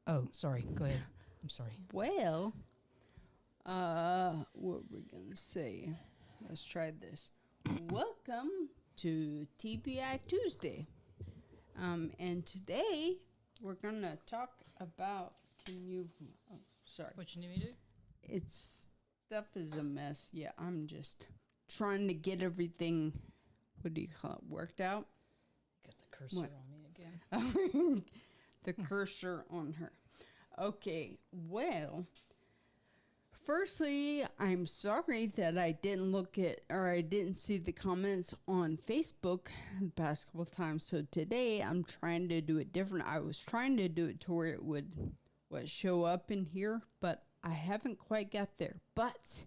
Oh, sorry. Go ahead. I'm sorry. Well, what we're gonna say? Let's try this. Welcome to TBI Tuesday. And today we're gonna talk about. Can you? Oh, sorry. What you need me to do? It's stuff is a mess. Yeah, I'm just trying to get everything. What do you call it? Worked out. Got the cursor on me again. The cursor on her. Okay, well, firstly, I'm sorry that I didn't see the comments on Facebook the past couple of times. So today I'm trying to do it different. I was trying to do it to where it would show up in here, but I haven't quite got there. But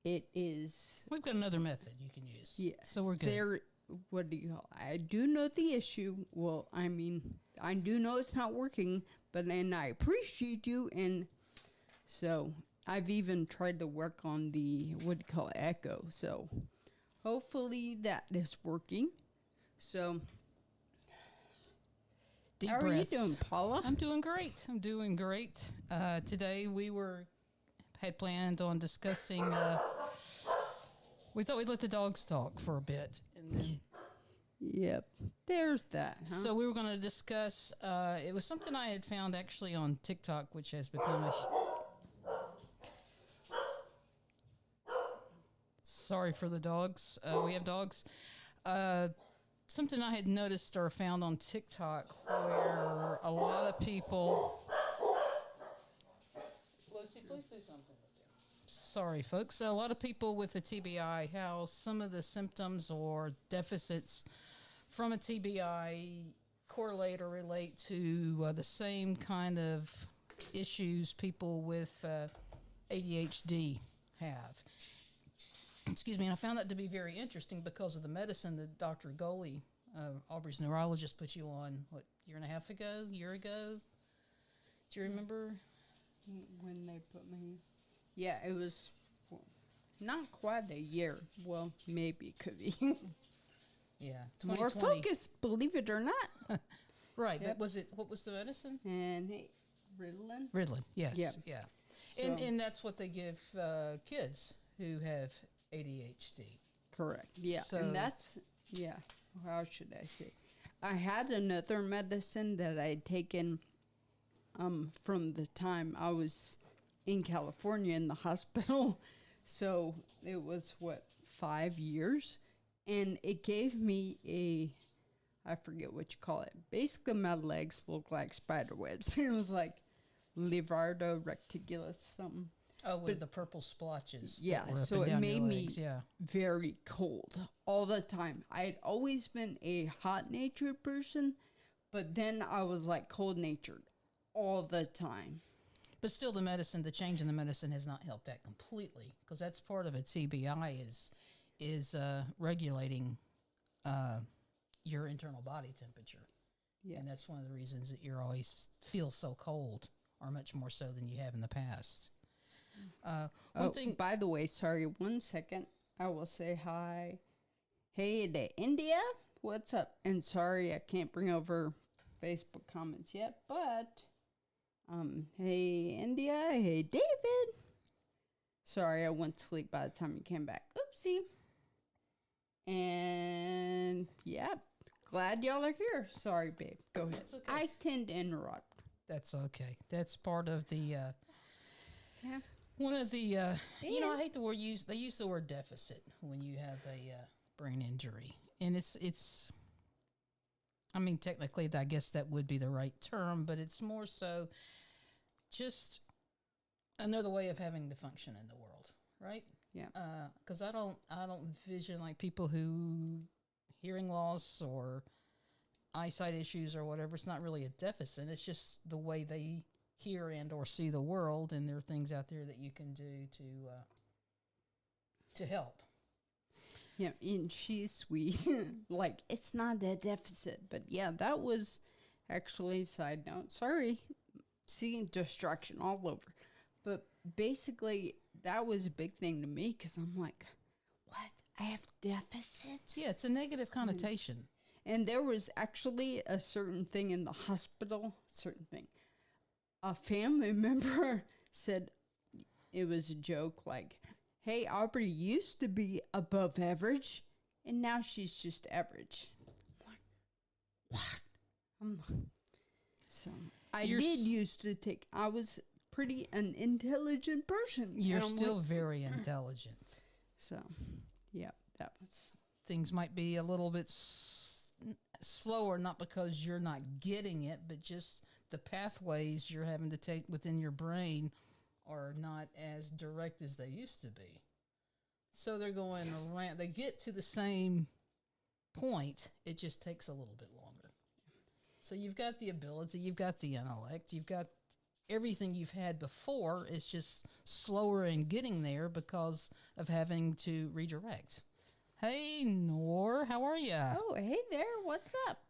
it is. We've got another method you can use. Yes. So we're good. What do you call it? I do know the issue. Well, I mean, I do know it's not working, but then I appreciate you. And so I've even tried to work on the, echo. So hopefully that is working. So Deep how breaths. are you doing, Paula? I'm doing great. Today we had planned on discussing. We thought we'd let the dogs talk for a bit, and then Yep. There's that. Huh? so we were going to discuss. It was something I had found actually on TikTok, which has become a. Sorry for the dogs. We have dogs. Something I had noticed or found on TikTok where a lot of people. Lucy, please do something. Sorry, folks. A lot of people with the TBI, how some of the symptoms or deficits from a TBI correlate or relate to the same kind of issues people with ADHD have. Excuse me. And I found that to be very interesting because of the medicine that Dr. Goley, Aubrey's neurologist, put you on, year ago? Do you remember? When they put me. Yeah, it was not quite a year. Well, maybe it could be. Yeah, More 2020. focused, believe it or not. Right, Yep. but what was the medicine? And hey, Ritalin. Ritalin, yes. Yep. Yeah. So- And that's what they give kids who have ADHD. Correct. Yeah, So- and that's, yeah, how should I say? I had another medicine that I'd taken from the time I was in California in the hospital. So it was, 5 years? And it gave me I forget what you call it. Basically, my legs look like spider webs. It was like Levardo reticulus something. Oh, with the purple splotches. that Yeah, were up so and it down made your me legs, yeah. very cold all the time. I had always been a hot-natured person, but then I was like cold-natured all the time. But still, the change in the medicine has not helped that completely, because that's part of a TBI is regulating your internal body temperature. Yeah. And that's one of the reasons that you always feel so cold, or much more so than you have in the past. One thing, By the way, sorry, 1 second. I will say hi. Hey to India, what's up? And sorry, I can't bring over Facebook comments yet, but hey India, hey David. Sorry, I went to sleep by the time you came back. Oopsie. And yeah, glad y'all are here. Sorry, babe. Go ahead. That's okay. I tend to interrupt. that's okay. That's part of the. Yeah. One of the, I hate the word they use the word deficit when you have a brain injury. And I mean, technically, I guess that would be the right term, but it's more so just another way of having to function in the world, right? Yeah. Because I don't vision like people who hearing loss or eyesight issues or whatever. It's not really a deficit. It's just the way they hear and or see the world, and there are things out there that you can do to help. Yeah, and she's sweet. Like, it's not a deficit. But yeah, that was actually, side note, sorry, seeing distraction all over. But basically, that was a big thing to me because I'm like, what? I have deficits? Yeah, it's a negative connotation. And there was actually a certain thing in the hospital, a family member said it was a joke, like, hey, Aubrey used to be above average, and now she's just average. I'm like, what? I'm like, so I did used to take, I was pretty an intelligent person. You're still very intelligent. So, yeah, that was. Things might be a little bit slower, not because you're not getting it, but just the pathways you're having to take within your brain are not as direct as they used to be. So they're going around. They get to the same point. It just takes a little bit longer. So you've got the ability, you've got the intellect, you've got everything you've had before. It's just slower in getting there because of having to redirect. Hey, Nor, how are you? Oh, hey there. What's up?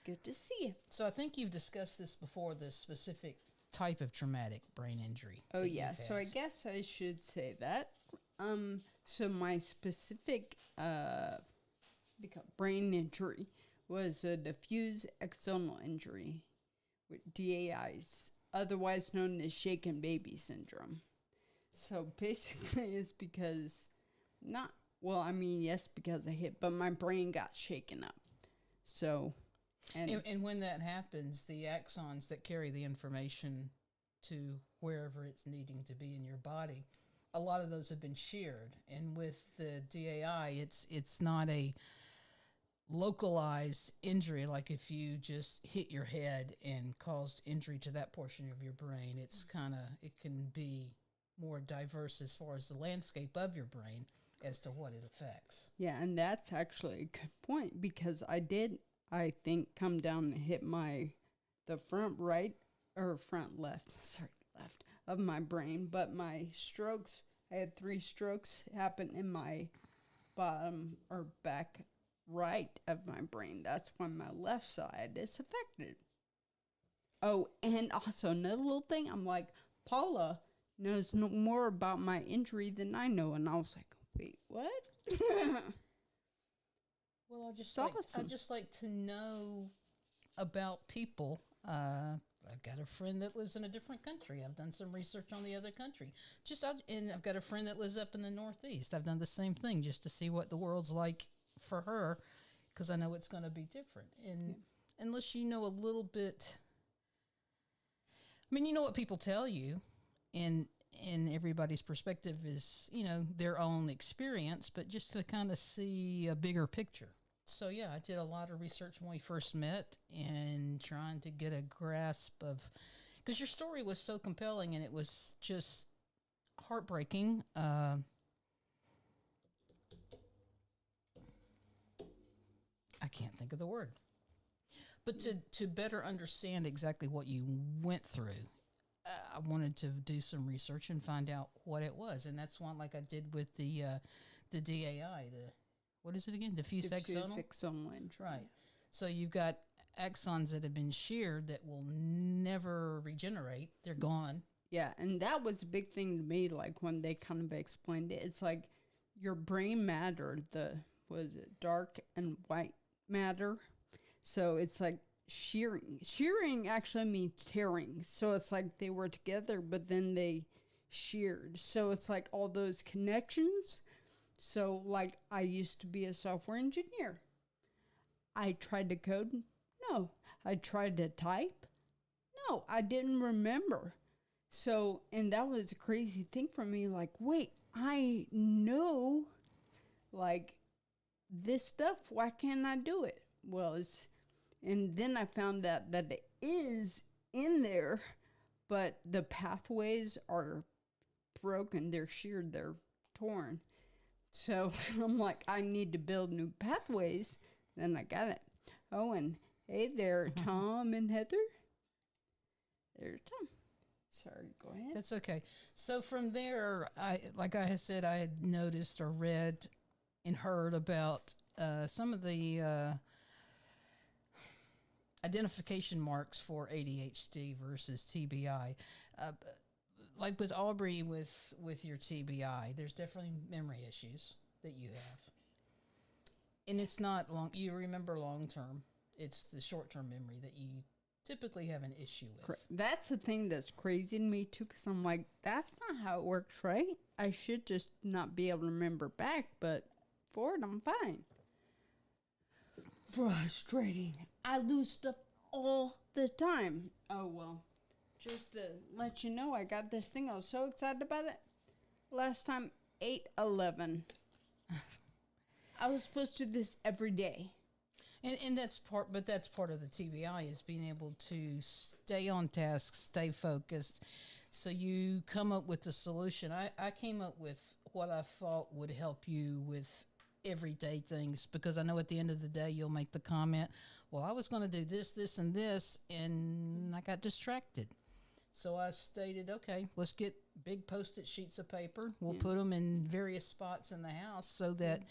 Good to see you. So I think you've discussed this before, this specific type of traumatic brain injury. Oh, yeah. So I guess I should say that. So my specific brain injury was a diffuse axonal injury with DAIs, otherwise known as shaken baby syndrome. So basically it's because yes, because I hit, but my brain got shaken up. So, and when that happens, the axons that carry the information to wherever it's needing to be in your body, a lot of those have been sheared. And with the DAI, it's not a localized injury, like if you just hit your head and caused injury to that portion of your brain. It's it can be more diverse as far as the landscape of your brain as to what it affects. Yeah, and that's actually a good point, because I did, I think, come down and hit the front left of my brain, but my strokes, I had 3 strokes happen in my bottom or back right of my brain. That's when my left side is affected. Oh, and also another little thing, I'm like, Paula knows no more about my injury than I know, and I was like, wait, what? Well, I just like to know about people. I've got a friend that lives in a different country. I've done some research on the other country. And I've got a friend that lives up in the Northeast. I've done the same thing just to see what the world's like for her, because I know it's going to be different. And unless you know a little bit, I mean, you know what people tell you, and everybody's perspective is, their own experience, but just to kind of see a bigger picture. So, yeah, I did a lot of research when we first met and trying to get a grasp of, because your story was so compelling and it was just heartbreaking. I can't think of the word. But to better understand exactly what you went through, I wanted to do some research and find out what it was. And that's one like I did with the DAI, what is it again? Diffuse axonal injury. Right. So you've got axons that have been sheared that will never regenerate. They're gone. Yeah, and that was a big thing to me, like when they kind of explained it. It's like your brain matter, dark and white matter. So it's like shearing. Shearing actually means tearing. So it's like they were together, but then they sheared. So it's like all those connections. So like I used to be a software engineer. I tried to code. No. I tried to type. No, I didn't remember. So, and that was a crazy thing for me. Like, wait, I know like this stuff. Why can't I do it? Well, and then I found that it is in there, but the pathways are broken. They're sheared. They're torn. So I'm like, I need to build new pathways. Then I got it. Oh, and hey there, Tom and Heather. There's Tom. Sorry, go ahead. That's okay. So from there, like I had said, I had noticed or read and heard about some of the identification marks for ADHD versus TBI. Like with Aubrey, with your TBI, there's definitely memory issues that you have. And it's not long, you remember long term. It's the short term memory that you typically have an issue with. Correct. That's the thing that's crazy to me too, because I'm like, that's not how it works, right? I should just not be able to remember back, but forward, I'm fine. Frustrating. I lose stuff all the time. Oh, well, just to let you know, I got this thing. I was so excited about it. Last time, 8/11. I was supposed to do this every day. And that's part of the TBI is being able to stay on task, stay focused. So you come up with the solution. I came up with what I thought would help you with everyday things, because I know at the end of the day you'll make the comment, well, I was going to do this, this, and this, and I got distracted. So I stated, okay, let's get big Post-it sheets of paper. We'll put them in various spots in the house so that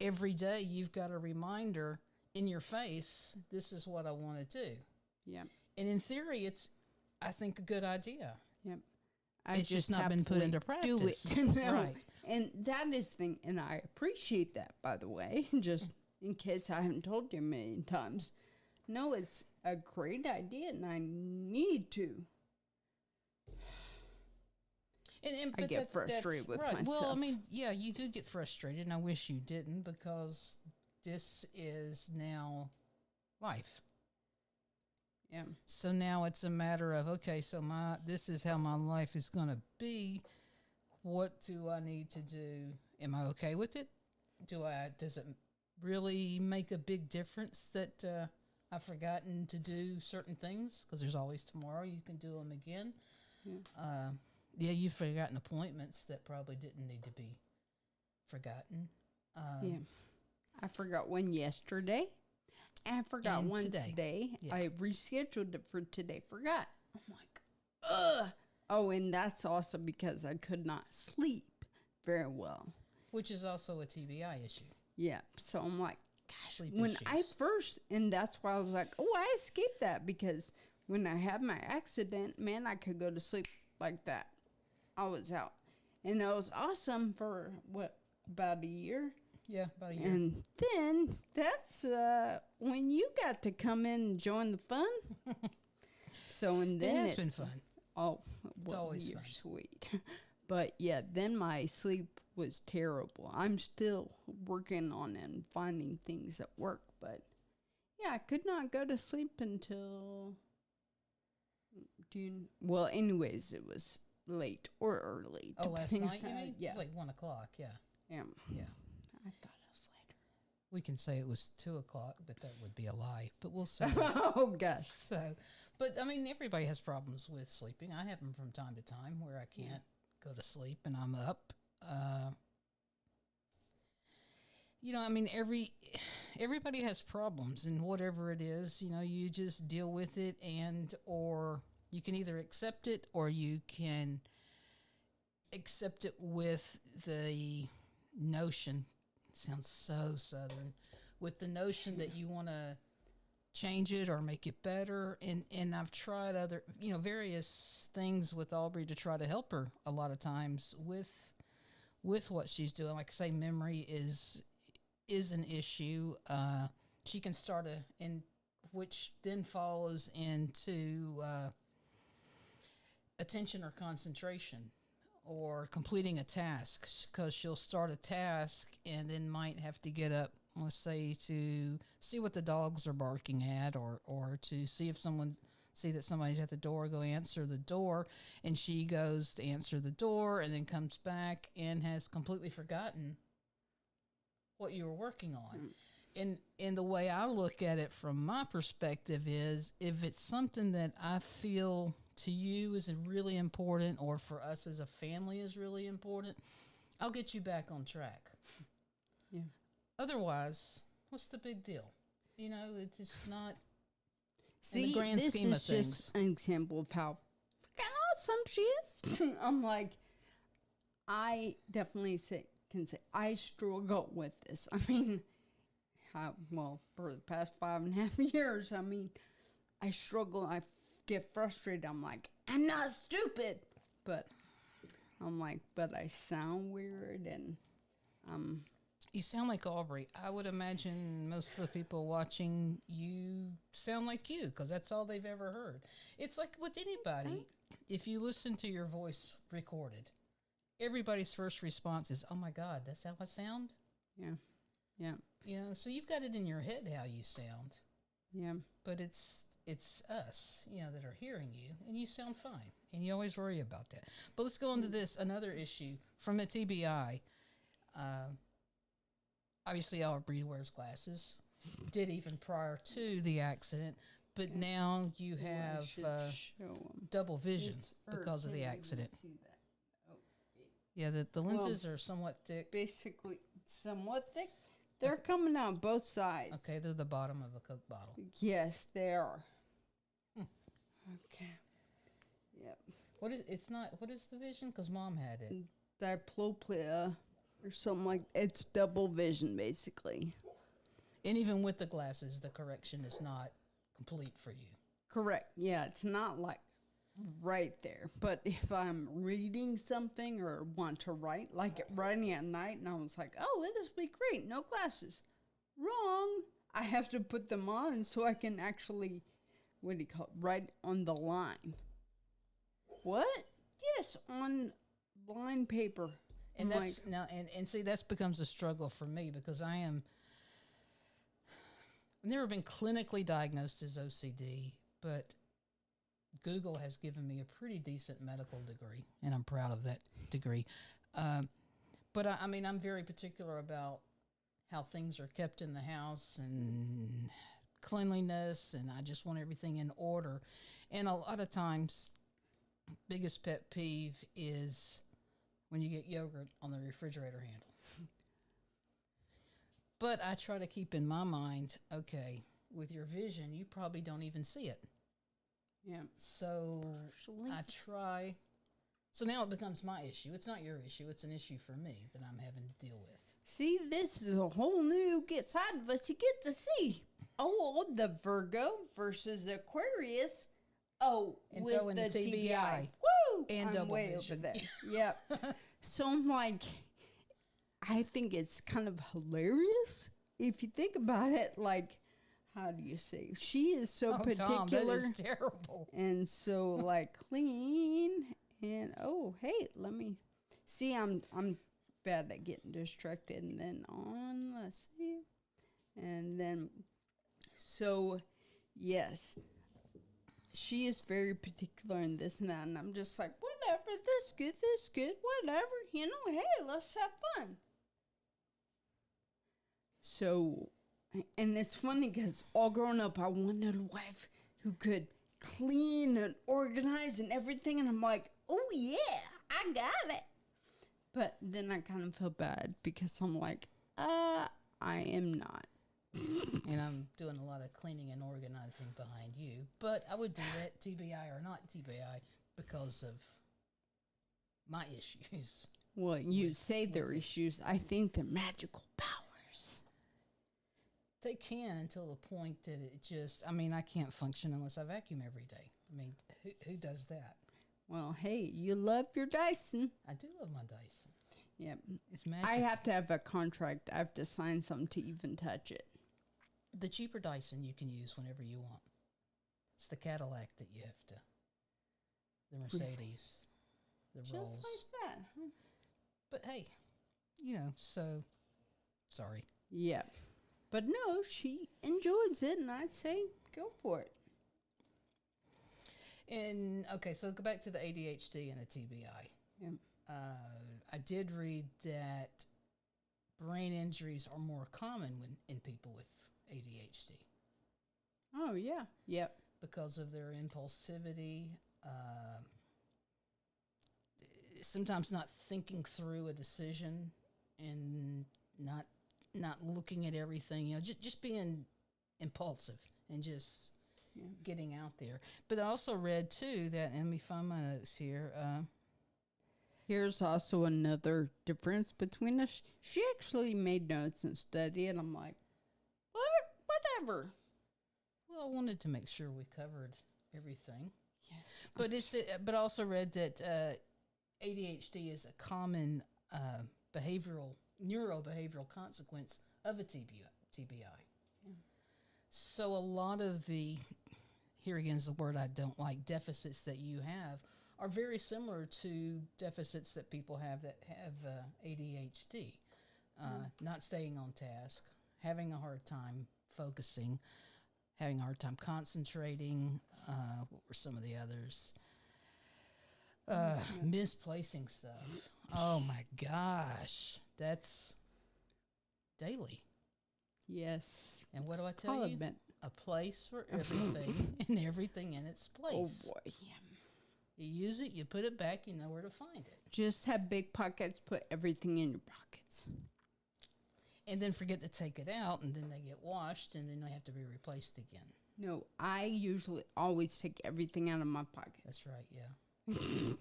every day you've got a reminder in your face, this is what I want to do. Yeah. And in theory, it's, I think, a good idea. Yep. It's just not been put into practice. Do it. Right. And that is the thing, and I appreciate that, by the way, just in case I haven't told you a million times. No, it's a great idea, and I need to. I get frustrated with myself. Well, I mean, yeah, you do get frustrated, and I wish you didn't, because this is now life. Yeah. So now it's a matter of, okay, so this is how my life is going to be. What do I need to do? Am I okay with it? Does it really make a big difference that I've forgotten to do certain things? Because there's always tomorrow. You can do them again. Yeah. You've forgotten appointments that probably didn't need to be forgotten. Yeah. I forgot one yesterday. And I forgot one today. Yeah. I rescheduled it for today. Forgot. I'm like, ugh. Oh, and that's also because I could not sleep very well. Which is also a TBI issue. Yeah. So I'm like, gosh, Sleep when issues. I first, and that's why I was like, oh, I escaped that, because when I had my accident, man, I could go to sleep like that. I was out. And it was awesome for, about a year? Yeah, about a year. And then that's when you got to come in and join the fun. So, and then it has been fun. Oh, It's always you're fun. sweet. But yeah, then my sleep was terrible. I'm still working on it and finding things that work. But yeah, I could not go to sleep until June. Well, anyways, it was late or early. Oh, last night, you mean? Yeah. It was like 1 o'clock, yeah. Yeah. Yeah. I thought it was later. We can say it was 2 o'clock, but that would be a lie. But we'll see. Oh, gosh. So, but I mean, everybody has problems with sleeping. I have them from time to time where I can't go to sleep and I'm up. I mean, everybody has problems, and whatever it is, you just deal with it, or you can either accept it, or you can accept it with the notion. It sounds so Southern. With the notion that you want to change it or make it better. And I've tried other, various things with Aubrey to try to help her a lot of times with what she's doing. Like I say, memory is an issue. She can start which then follows into attention or concentration, or completing a task, because she'll start a task and then might have to get up, let's say, to see what the dogs are barking at, or to see if that somebody's at the door, go answer the door, and she goes to answer the door and then comes back and has completely forgotten what you were working on. And the way I look at it from my perspective is, if it's something that I feel to you is really important, or for us as a family is really important, I'll get you back on track. Yeah. Otherwise, what's the big deal? It's just not. See, in the grand this scheme is of things. just an example of how freaking awesome she is. I'm like, I definitely can say I struggle with this. I mean, for the past 5.5 years, I mean, I struggle. I get frustrated. I'm like, I'm not stupid, but I'm like, but I sound weird, and You sound like Aubrey. I would imagine most of the people watching you sound like you because that's all they've ever heard. It's like with anybody. If you listen to your voice recorded, everybody's first response is, "Oh my God, that's how I sound." Yeah. Yeah. You know, so you've got it in your head how you sound. Yeah. But it's us, you know, that are hearing you, and you sound fine, and you always worry about that. But let's go into this another issue from a TBI. Obviously, Aubrey wears glasses. Did even prior to the accident, but now you have double vision because of the accident. Yeah, the lenses are somewhat thick. Basically, somewhat thick. They're coming out both sides. Okay, they're the bottom of a Coke bottle. Yes, they are. Okay. Yep. What is the vision? Because Mom had it. Diplopia or something like that. It's double vision, basically. And even with the glasses, the correction is not complete for you. Correct. Yeah, it's not like right there. But if I'm reading something or want to write, like writing at night, and I was like, oh, this would be great. No glasses. Wrong. I have to put them on so I can actually, what do you call it, write on the line. What? Yes, on line paper. And that's like, now, and see, that becomes a struggle for me because I've never been clinically diagnosed as OCD, but Google has given me a pretty decent medical degree, and I'm proud of that degree. But I mean, I'm very particular about how things are kept in the house and cleanliness, and I just want everything in order. And a lot of times, biggest pet peeve is when you get yogurt on the refrigerator handle. But I try to keep in my mind, okay, with your vision, you probably don't even see it. Yeah. So I try. So now it becomes my issue. It's not your issue. It's an issue for me that I'm having to deal with. See, this is a whole new side of us you get to see. Oh, the Virgo versus the Aquarius. Oh, and with the TBI. Woo! And I'm double way vision. over there. Yep. So I'm like, I think it's kind of hilarious if you think about it. Like, how do you say? She is so particular. Tom, that is terrible. And so like clean and hey, let me see. I'm bad at getting distracted. And then let's see, and then so yes, she is very particular in this and that, and I'm just like, whatever, this good, whatever, hey, let's have fun. So, and it's funny because all growing up, I wanted a wife who could clean and organize and everything. And I'm like, oh, yeah, I got it. But then I kind of feel bad because I'm like, I am not. And I'm doing a lot of cleaning and organizing behind you. But I would do that, TBI or not TBI, because of my issues. Well, you say they're issues. I think they're magical powers. They can until the point that it just, I mean, I can't function unless I vacuum every day. I mean, who does that? Well, hey, you love your Dyson. I do love my Dyson. Yep. It's magic. I have to have a contract. I have to sign something to even touch it. The cheaper Dyson you can use whenever you want. It's the Cadillac that you have to, the Mercedes, the Rolls. Just like that, huh? But hey, you know, so, sorry. Yeah. But no, she enjoys it, and I'd say go for it. And, okay, so go back to the ADHD and the TBI. Yeah. I did read that brain injuries are more common in people with ADHD. Oh, yeah. Yep. Because of their impulsivity, sometimes not thinking through a decision and not looking at everything, you know, just being impulsive and just getting out there. But I also read too that, and let me find my notes here. Here's also another difference between us. She actually made notes and studied, and I'm like, whatever. Well, I wanted to make sure we covered everything. Yes. But I also read that ADHD is a common behavioral neurobehavioral consequence of a TBI. So a lot of the, here again is the word I don't like, deficits that you have are very similar to deficits that people have that have ADHD. Not staying on task, having a hard time focusing, having a hard time concentrating. What were some of the others? Misplacing stuff. Oh my gosh. That's daily. Yes. And what do I tell you? A place for everything and everything in its place. Oh boy. You use it, you put it back, you know where to find it. Just have big pockets, put everything in your pockets. And then forget to take it out, and then they get washed, and then they have to be replaced again. No, I usually always take everything out of my pocket. That's right, yeah. You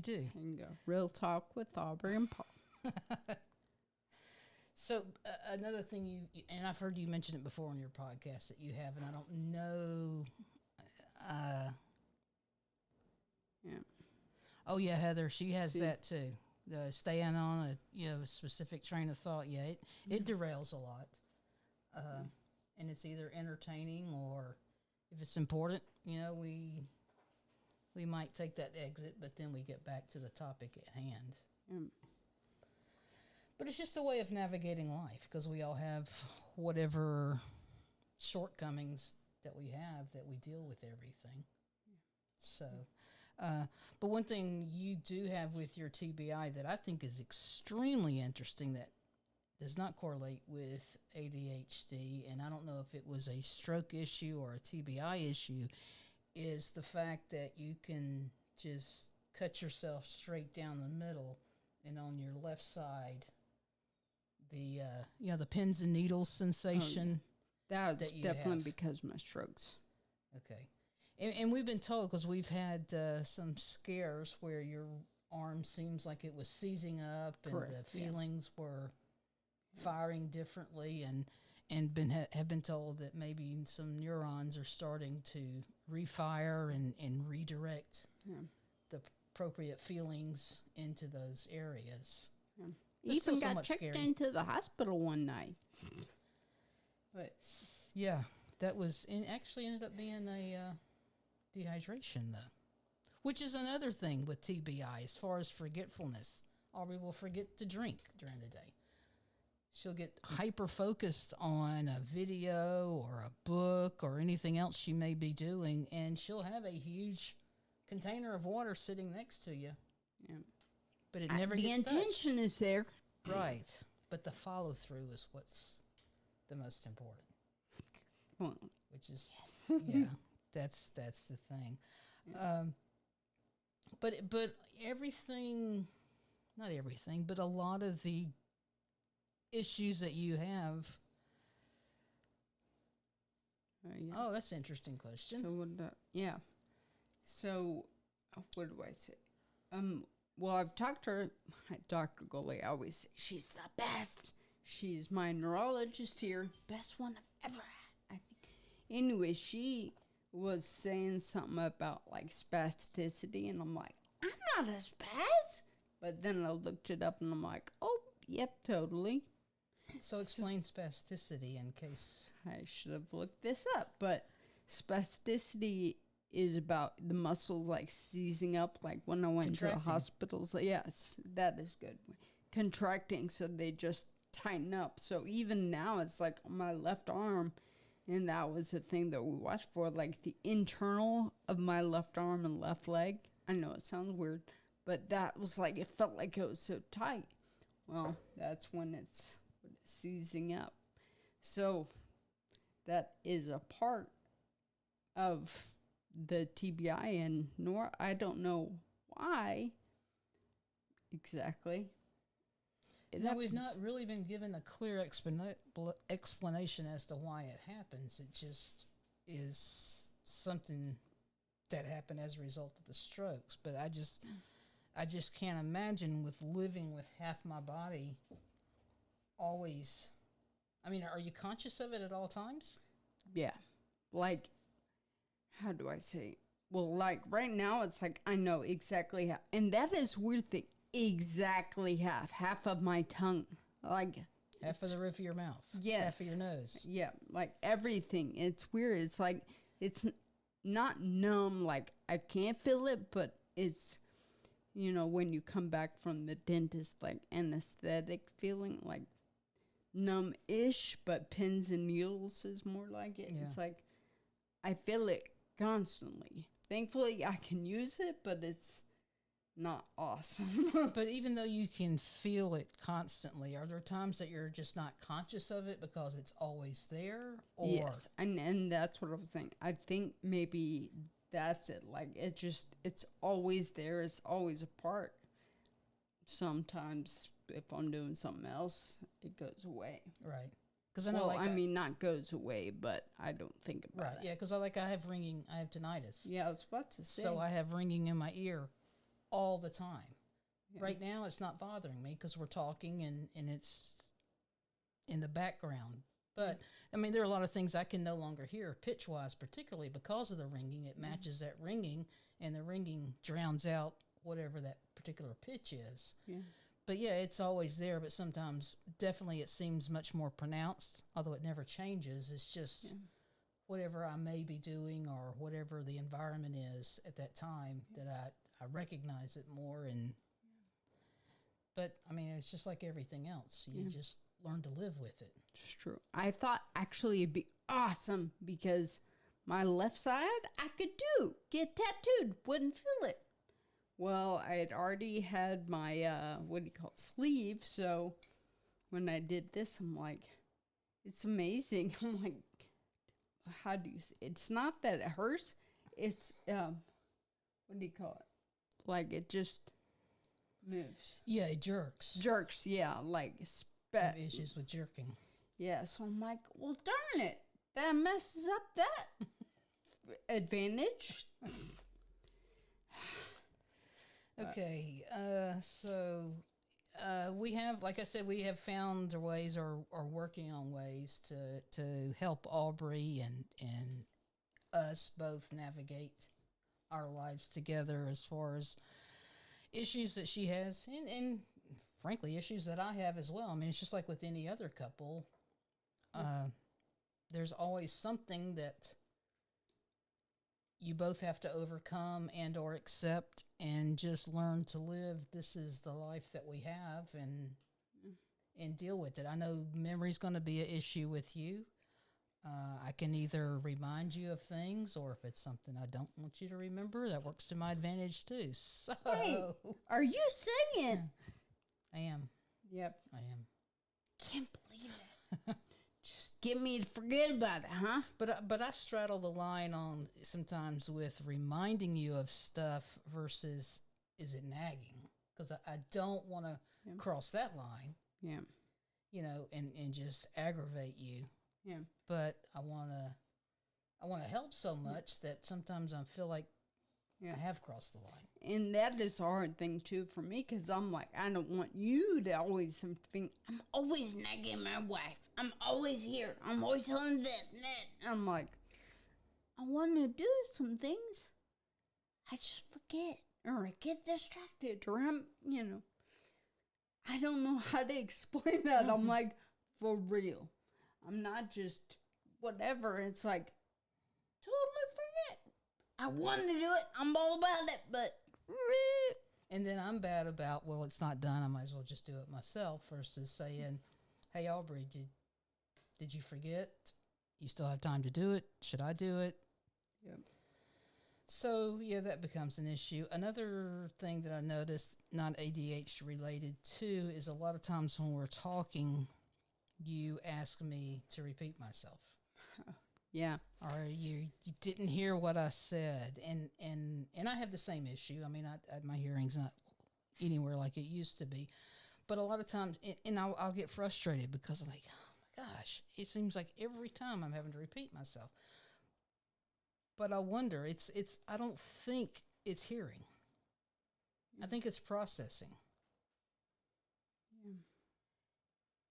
do. And go, real talk with Aubrey and Paul. So another thing and I've heard you mention it before on your podcast that you have, and I don't know. Yeah. Oh yeah, Heather, she has that too. Staying on a specific train of thought. Yeah, it derails a lot, and it's either entertaining or if it's important, we might take that exit, but then we get back to the topic at hand. But it's just a way of navigating life because we all have whatever shortcomings that we have that we deal with everything. So, but one thing you do have with your TBI that I think is extremely interesting that does not correlate with ADHD, and I don't know if it was a stroke issue or a TBI issue, is the fact that you can just cut yourself straight down the middle, and on your left side, the pins and needles sensation. That's definitely because of my strokes. Okay. And we've been told, because we've had some scares where your arm seems like it was seizing up, and the feelings were firing differently, and have been told that maybe some neurons are starting to refire and redirect the appropriate feelings into those areas. Yeah. Even got checked into the hospital one night. But yeah, that was actually ended up being a dehydration, though, which is another thing with TBI as far as forgetfulness. Aubrey will forget to drink during the day. She'll get hyper focused on a video or a book or anything else she may be doing, and she'll have a huge container of water sitting next to you. Yeah. But it never gets touched. The intention is there. Right. But the follow through is what's the most important. Well, which is, yeah, that's the thing. But everything, not everything, but a lot of the issues that you have. Oh, that's an interesting question. So So, what do I say? Well, I've talked to her, Dr. Goley. I always say she's the best. She's my neurologist here, best one I've ever had, I think. Anyway, she was saying something about like spasticity, and I'm like, I'm not a spaz. But then I looked it up, and I'm like, oh, yep, totally. So explain spasticity in case. I should have looked this up, but spasticity is about the muscles like seizing up, like when I went to the hospitals. Yes, that is good. Contracting, so they just tighten up. So even now it's like on my left arm, and that was the thing that we watched for, like the internal of my left arm and left leg. I know it sounds weird, but that was like, it felt like it was so tight. Well, that's when it's seizing up. So that is a part of the TBI, and nor I don't know why exactly. We've not really been given a clear explanation as to why it happens. It just is something that happened as a result of the strokes. But I just can't imagine with living with half my body always. I mean, are you conscious of it at all times? Yeah. Like, how do I say? Well, like right now, it's like I know exactly how. And that is weird thing. exactly half of my tongue, like Half of the roof of your mouth. yes, Half of your nose. yeah, like everything. It's weird. It's like it's not numb, like I can't feel it, but it's, you know, when you come back from the dentist, like anesthetic feeling, like numb-ish, but pins and needles is more like it. Yeah. It's like I feel it constantly. Thankfully, I can use it, but it's not awesome. But even though you can feel it constantly, are there times that you're just not conscious of it because it's always there? Or Yes, and that's what I was saying. I think maybe that's it. Like it's always there. It's always a part. Sometimes if I'm doing something else, it goes away. right? Because I know, Well, like, I mean, not goes away, but I don't think about right? it. Yeah, because I have ringing. I have tinnitus. Yeah, I was about to say. So I have ringing in my ear all the time. Yeah. Right now, it's not bothering me because we're talking and it's in the background. But I mean, there are a lot of things I can no longer hear pitch wise, particularly because of the ringing. It matches that ringing, and the ringing drowns out whatever that particular pitch is. Yeah. But yeah, it's always there. But sometimes, definitely, it seems much more pronounced. Although it never changes. It's just whatever I may be doing or whatever the environment is at that time that I recognize it more. And but I mean, it's just like everything else. You just learn to live with it. It's true. I thought actually it'd be awesome because my left side I could get tattooed, wouldn't feel it. Well, I had already had my sleeve, so when I did this, I'm like, it's amazing. I'm like, how do you say? It's not that it hurts. It's what do you call it? Like it just moves. Yeah, it jerks. Jerks, yeah, like I have issues with jerking. yeah, so I'm like, well, darn it, that messes up that advantage. Okay, so we have, like I said, we have found ways or working on ways to help Aubrey and us both navigate our lives together as far as issues that she has and frankly issues that I have as well. I mean, it's just like with any other couple. There's always something that you both have to overcome and or accept and just learn to live. This is the life that we have and deal with it. I know memory's going to be an issue with you. I can either remind you of things, or if it's something I don't want you to remember, that works to my advantage too. So, Hey, are you singing? I am. Yep. I am. Can't believe it. Just get me to forget about it, huh? But I straddle the line on sometimes with reminding you of stuff versus is it nagging? Because I don't want to cross that line. Yeah. You know, and just aggravate you. Yeah. But I want to help so much that sometimes I feel like I have crossed the line. And that is a hard thing too for me because I'm like, I don't want you to always think I'm always nagging my wife. I'm always here. I'm always telling this and that. I'm like, I want to do some things. I just forget or I get distracted or I don't know how to explain that. I'm like, for real. I'm not just whatever. It's like, totally forget. I want to do it. I'm all about it, but. And then I'm bad about, well, it's not done. I might as well just do it myself versus saying, hey, Aubrey, did you forget? You still have time to do it. Should I do it? Yep. So, yeah, that becomes an issue. Another thing that I noticed, not ADHD related too, is a lot of times when we're talking, you ask me to repeat myself. Yeah. Or you didn't hear what I said. And I have the same issue. I mean, my hearing's not anywhere like it used to be. But a lot of times, and I'll get frustrated because I'm like, oh my gosh, it seems like every time I'm having to repeat myself. But I wonder, I don't think it's hearing. I think it's processing. Yeah.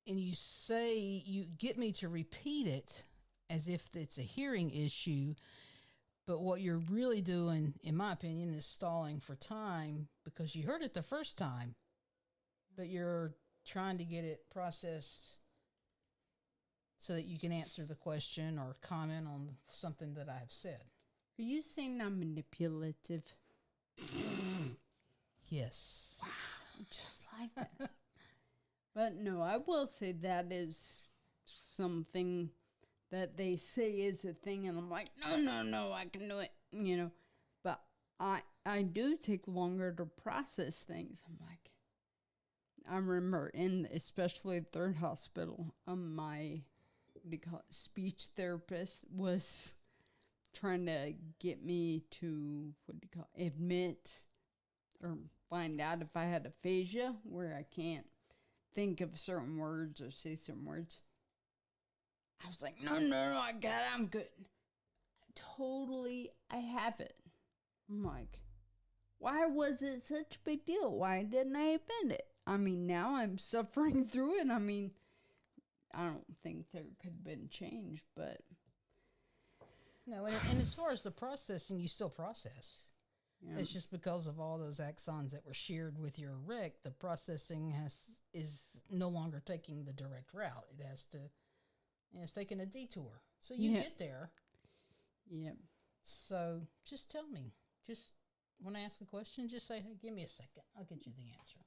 And you get me to repeat it as if it's a hearing issue, but what you're really doing, in my opinion, is stalling for time because you heard it the first time but you're trying to get it processed so that you can answer the question or comment on something that I have said. Are you saying I'm manipulative? Yes. Wow, just like that. But no, I will say that is something that they say is a thing, and I'm like, no, I can do it, But I do take longer to process things. I'm like, I remember especially third hospital, my speech therapist was trying to get me to admit or find out if I had aphasia, where I can't think of certain words or say certain words. I was like, no, I got it, I'm good. Totally, I have it. I'm like, why was it such a big deal? Why didn't I admit it? I mean, now I'm suffering through it. I mean, I don't think there could have been change, but... No, and as far as the processing, you still process. Yeah. It's just because of all those axons that were sheared with your wreck, the processing is no longer taking the direct route. It's taking a detour. So you get there. Yep. So just tell me. Just when I ask a question, just say, hey, give me a second. I'll get you the answer.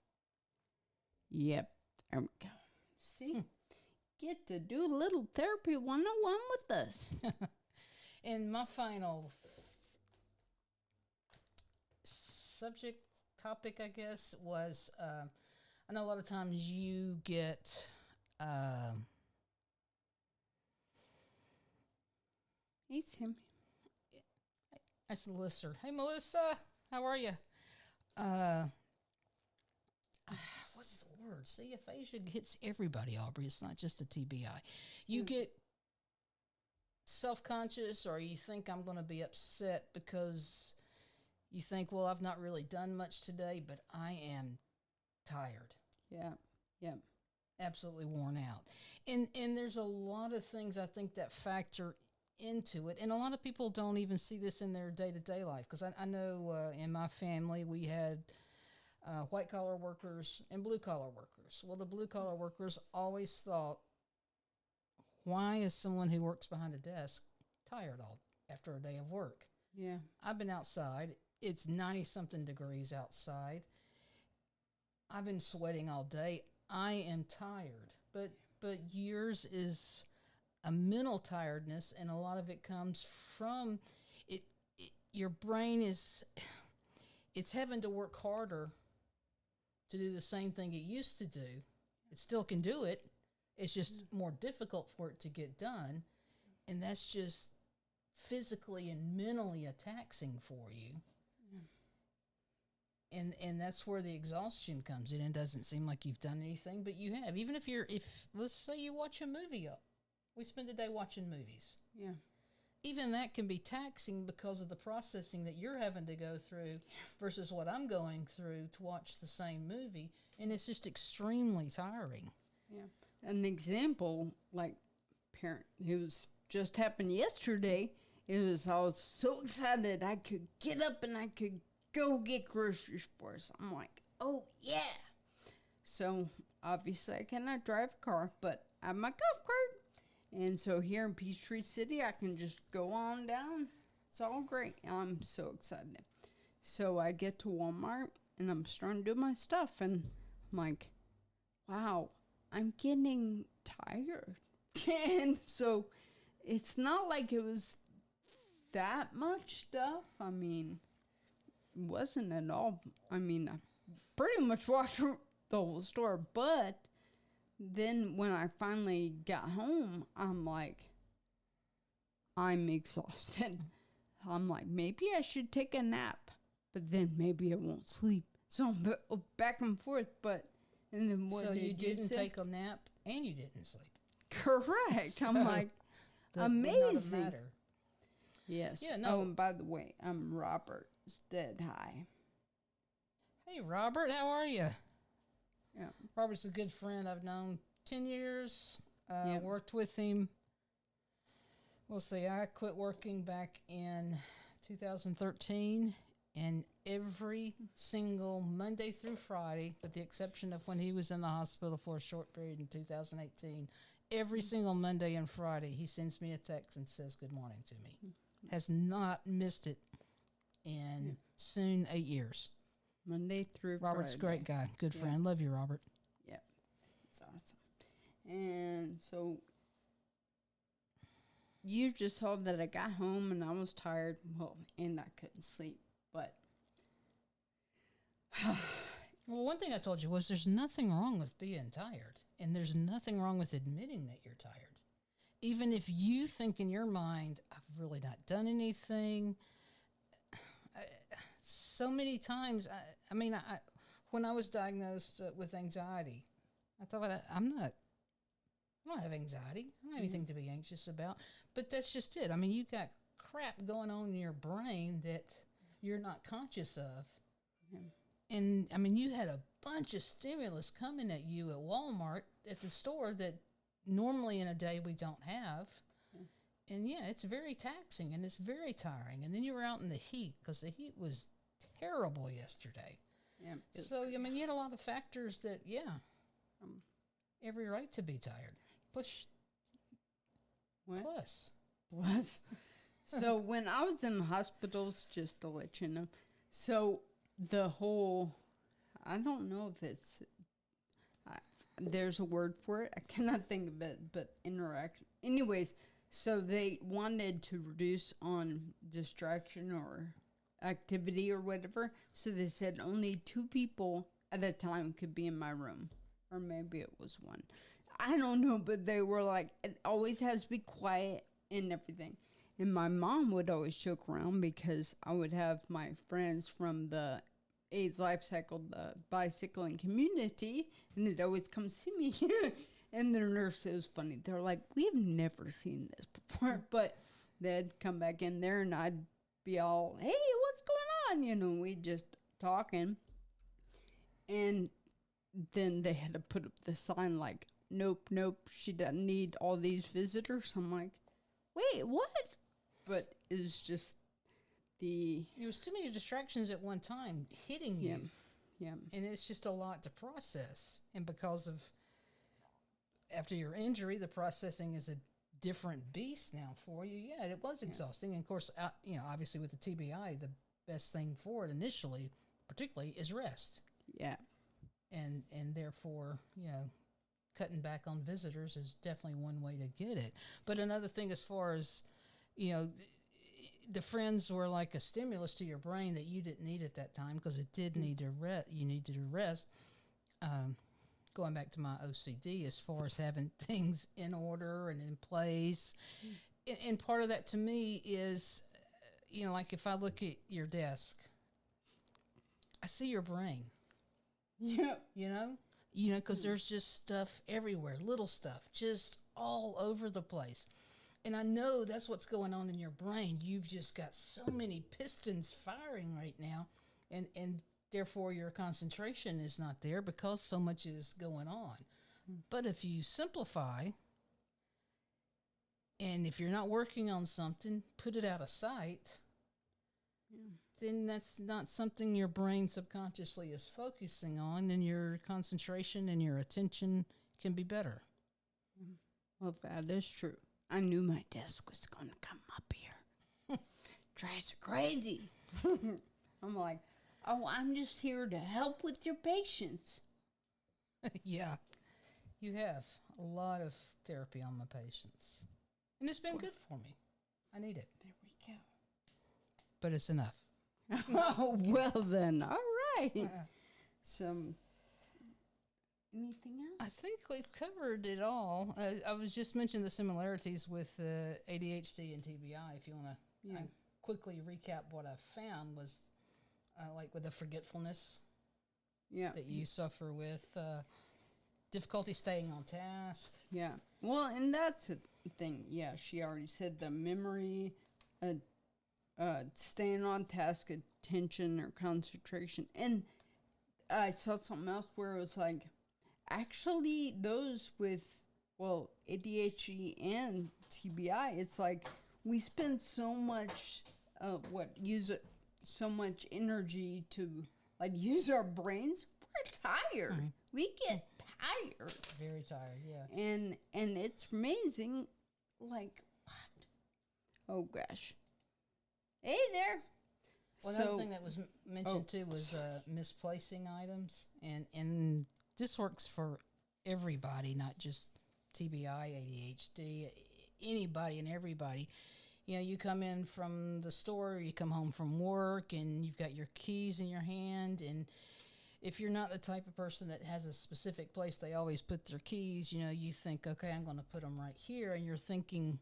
Yep. There we go. See? Get to do a little therapy 101 with us. And my final subject topic, I guess, was I know a lot of times you get Hey, Tim. that's Melissa. Hey, Melissa, how are you? What's the word? See, aphasia hits everybody, Aubrey. It's not just a TBI. You get self-conscious, or you think I'm going to be upset because you think, well, I've not really done much today, but I am tired. Yeah. Absolutely worn out. And there's a lot of things I think that factor into it. And a lot of people don't even see this in their day-to-day life. Because I know in my family we had white-collar workers and blue-collar workers. Well, the blue-collar workers always thought, why is someone who works behind a desk tired all after a day of work? Yeah. I've been outside. It's 90-something degrees outside. I've been sweating all day. I am tired. But yours is a mental tiredness, and a lot of it comes from it your brain it's having to work harder to do the same thing it used to do. It still can do it. It's just more difficult for it to get done, and that's just physically and mentally taxing for you. And that's where the exhaustion comes in. It doesn't seem like you've done anything, but you have. Even if let's say you watch a movie we spend the day watching movies. Yeah. Even that can be taxing because of the processing that you're having to go through versus what I'm going through to watch the same movie. And it's just extremely tiring. Yeah. An example, like it was just happened yesterday. I was so excited I could get up and I could go get groceries for us. I'm like, oh yeah. So obviously I cannot drive a car, but I have my golf cart. And so here in Peachtree City, I can just go on down. It's all great. I'm so excited. So I get to Walmart and I'm starting to do my stuff. And I'm like, wow, I'm getting tired. And so it's not like it was that much stuff. I mean, it wasn't at all. I mean, I pretty much walked the whole store, but then when I finally got home, I'm like, I'm exhausted. I'm like, maybe I should take a nap, but then maybe I won't sleep. So I'm back and forth, and then what So did you didn't say? take a nap and you didn't sleep. Correct. So I'm like, that amazing. would not have mattered. Yes. Yeah, no. Oh, and by the way, I'm Robert's dead high. Hey, Robert, how are you? Yeah. Robert's a good friend I've known 10 years. Yeah. Worked with him. We'll see. I quit working back in 2013, And every single Monday through Friday, with the exception of when he was in the hospital for a short period in 2018, every single Monday and Friday, he sends me a text and says good morning to me. Has not missed it in soon 8 years. Monday through Robert's a Friday. great guy. Good friend. Love you, Robert. Yeah, it's awesome. And so you just saw that I got home and I was tired. Well, and I couldn't sleep. But well, one thing I told you was there's nothing wrong with being tired, and there's nothing wrong with admitting that you're tired. Even if you think in your mind, I've really not done anything. So many times, when I was diagnosed with anxiety, I thought, I don't have anxiety. I don't have anything to be anxious about. But that's just it. I mean, you got crap going on in your brain that you're not conscious of. And I mean, you had a bunch of stimulus coming at you at Walmart at the store that normally in a day we don't have. And yeah, it's very taxing and it's very tiring. And then you were out in the heat because the heat was terrible yesterday. yeah, So, I mean, you had a lot of factors that, every right to be tired. Plus. So when I was in the hospitals, just to let you know, so the whole, I don't know if it's, there's a word for it. I cannot think of it, but interaction. Anyways, so they wanted to reduce on distraction or activity or whatever. So they said only 2 people at a time could be in my room. Or maybe it was 1. I don't know, but they were like, it always has to be quiet and everything. And my mom would always joke around because I would have my friends from the AIDS life cycle, the bicycling community, and they'd always come see me. And the nurse, it was funny. They're like, we've never seen this before. But they'd come back in there and I'd be all, hey, what's going on? You know, we'd just talking. And then they had to put up the sign like, nope, she doesn't need all these visitors. I'm like, wait, what? But it was just There was too many distractions at one time hitting you. Yeah. And it's just a lot to process. And because of, after your injury, the processing is a different beast now for you. Yeah, it was exhausting. And of course, obviously with the TBI, the best thing for it initially, particularly, is rest. Yeah. And therefore, cutting back on visitors is definitely one way to get it. But another thing, as far as, the friends were like a stimulus to your brain that you didn't need at that time because it did need to rest. You needed to rest. Going back to my OCD, as far as having things in order and in place, and part of that to me is, like if I look at your desk, I see your brain. Yeah. Because there's just stuff everywhere, little stuff, just all over the place. And I know that's what's going on in your brain. You've just got so many pistons firing right now, and therefore your concentration is not there because so much is going on. But if you simplify, and if you're not working on something, put it out of sight, then that's not something your brain subconsciously is focusing on, and your concentration and your attention can be better. Well, that is true. I knew my desk was going to come up here. Drives her crazy. I'm like, oh, I'm just here to help with your patients. Yeah, you have a lot of therapy on my patients. And it's been good for me. I need it. There we go. But it's enough. Oh, well then. All right. Some... Anything else? I think we've covered it all. I was just mentioning the similarities with ADHD and TBI. If you want to quickly recap what I found was like with the forgetfulness that you suffer with, difficulty staying on task. Yeah. Well, and that's a thing. Yeah, she already said the memory, staying on task, attention or concentration. And I saw something else where it was like, actually, those with, ADHD and TBI, it's like we spend so much, so much energy to like use our brains. We're tired. Mm-hmm. We get tired. Very tired, yeah. And it's amazing. Like what? Oh gosh. Hey there. Well, another thing that was mentioned too was misplacing items, and this works for everybody, not just TBI, ADHD, anybody and everybody. You know, you come in from the store, you come home from work, and you've got your keys in your hand, and if you're not the type of person that has a specific place they always put their keys, you know, you think, okay, I'm going to put them right here, and you're thinking,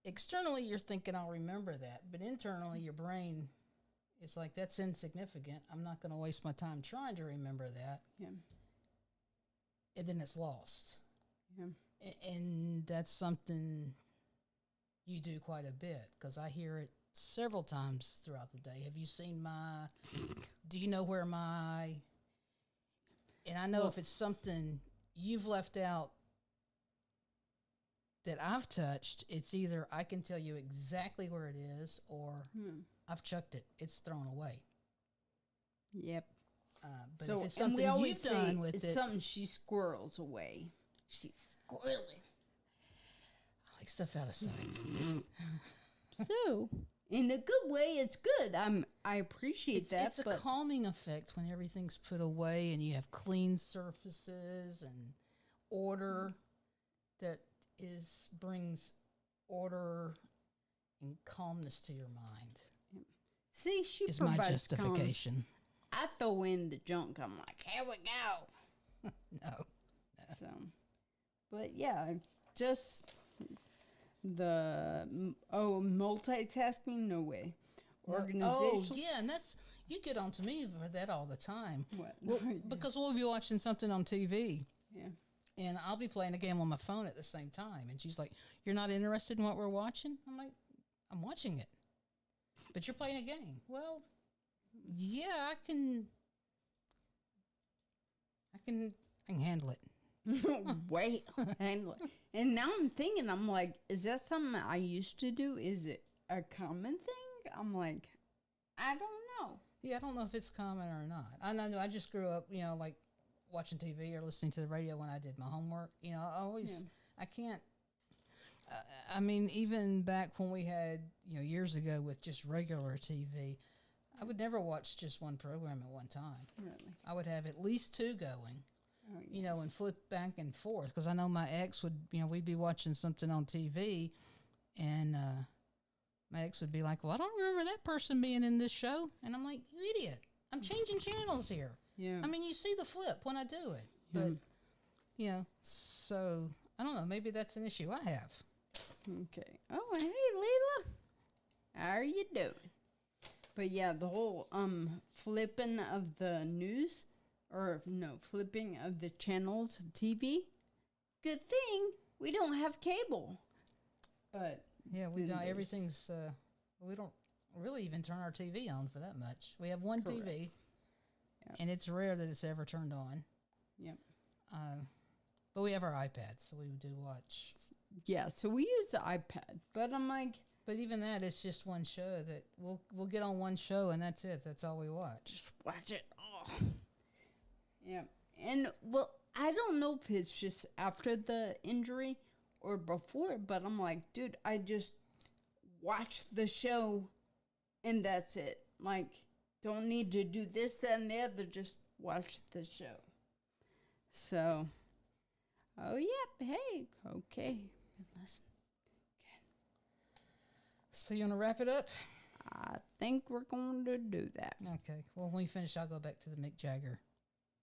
externally, you're thinking, I'll remember that, but internally, your brain is like, that's insignificant. I'm not going to waste my time trying to remember that. Yeah. And then it's lost. Yeah. And that's something you do quite a bit, because I hear it several times throughout the day. Have you seen my, do you know where my, and I know if it's something you've left out that I've touched, it's either I can tell you exactly where it is, or I've chucked it. It's thrown away. Yep. But if it's something you've done with it's something she squirrels away. She's squirreling. I like stuff out of sight. So, in a good way, it's good. I appreciate that. It's a calming effect when everything's put away and you have clean surfaces and order that brings order and calmness to your mind. See, she is provides my justification. I throw in the junk. I'm like, here we go. No. So, but yeah, just the multitasking, no way. Organizations. Oh yeah, and that's, you get on to me for that all the time. What? Well, because we'll be watching something on TV. Yeah. And I'll be playing a game on my phone at the same time. And she's like, you're not interested in what we're watching? I'm like, I'm watching it. But you're playing a game. Well, yeah, I can handle it. Wait, handle it. And now I'm thinking, I'm like, is that something I used to do? Is it a common thing? I'm like, I don't know. Yeah, I don't know if it's common or not. I know I just grew up, you know, like watching TV or listening to the radio when I did my homework. You know, I can't. I mean, even back when we had, you know, years ago with just regular TV, I would never watch just one program at one time. Really? I would have at least two going, Oh, yeah. you know, and flip back and forth. Because I know my ex would, you know, we'd be watching something on TV, and my ex would be like, well, I don't remember that person being in this show. And I'm like, you idiot. I'm changing channels here. Yeah. I mean, you see the flip when I do it. But, you know, so, I don't know. Maybe that's an issue I have. Okay. Oh, hey, Leela. How are you doing? But yeah, the whole flipping of the news, or no, flipping of the channels of TV. Good thing we don't have cable. But yeah, we don't. Everything's. We don't really even turn our TV on for that much. We have one Correct. TV, Yep. and it's rare that it's ever turned on. Yep. But we have our iPads, so we do watch. Yeah, so we use the iPad, but I'm like, But even that, it's just one show that we'll get on one show, and that's it. That's all we watch. just watch it all. Yeah. And well, I don't know if it's just after the injury or before, but I'm like, dude, I just watch the show and that's it. Like, don't need to do this, that, and the other. Just watch the show. So, oh, yeah. Hey, okay. Listen. So you want to wrap it up? I think we're going to do that. Okay. Well, when we finish, I'll go back to the Mick Jagger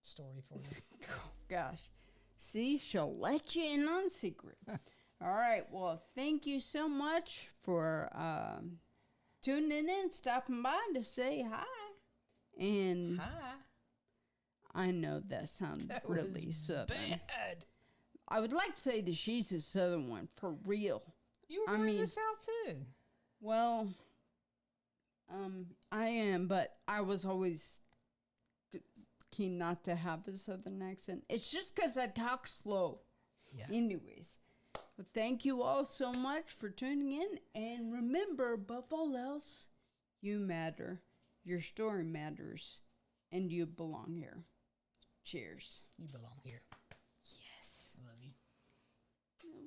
story for you. Oh, gosh. See, she'll let you in on secret. All right. Well, thank you so much for tuning in, stopping by to say hi. And Hi. I know that sounds That really was southern. bad. I would like to say that she's a southern one, for real. You were wearing this out too. Well, I am, but I was always keen not to have a southern accent. It's just because I talk slow. Yeah. Anyways, but thank you all so much for tuning in. And remember, above all else, you matter. Your story matters, and you belong here. Cheers. You belong here.